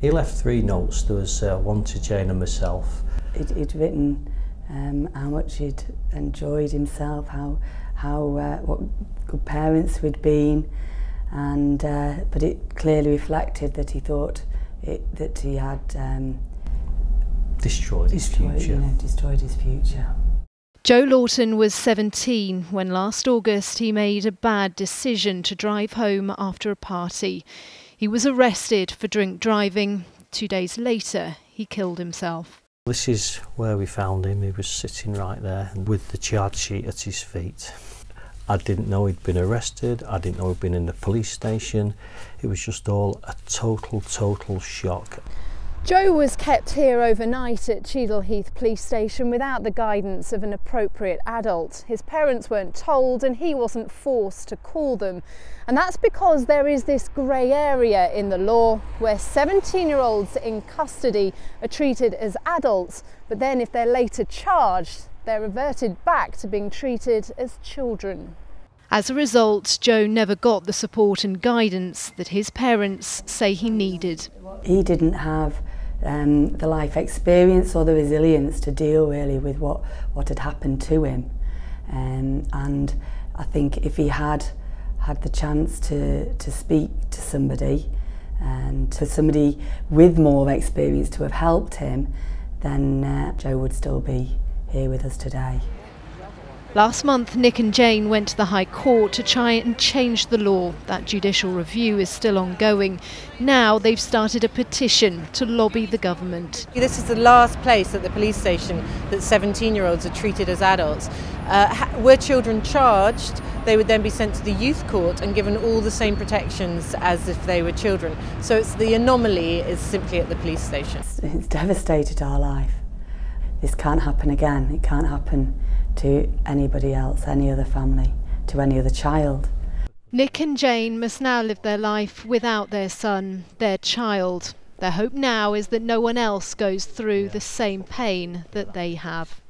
He left 3 notes. There was one to Jane and myself. He'd written how much he'd enjoyed himself, what good parents we'd been, and but it clearly reflected that he thought that he had destroyed his future. Destroyed his future. Joe Lawton was 17 when last August he made a bad decision to drive home after a party. He was arrested for drink driving. 2 days later, he killed himself. This is where we found him. He was sitting right there with the charge sheet at his feet. I didn't know he'd been arrested. I didn't know he'd been in the police station. It was just all a total shock. Joe was kept here overnight at Cheadle Heath Police Station without the guidance of an appropriate adult. His parents weren't told and he wasn't forced to call them. And that's because there is this grey area in the law where 17-year-olds in custody are treated as adults, but then if they're later charged, they're reverted back to being treated as children. As a result, Joe never got the support and guidance that his parents say he needed. He didn't have the life experience or the resilience to deal really with what had happened to him. And I think if he had the chance to speak to somebody, and to somebody with more experience to have helped him, then Joe would still be here with us today. Last month, Nick and Jane went to the High Court to try and change the law. That judicial review is still ongoing. Now they've started a petition to lobby the government. This is the last place at the police station that 17-year-olds are treated as adults. Were children charged, they would then be sent to the youth court and given all the same protections as if they were children. So it's the anomaly is simply at the police station. It's devastated our life. This can't happen again. It can't happen to anybody else, any other family, to any other child. Nick and Jane must now live their life without their son, their child. Their hope now is that no one else goes through the same pain that they have.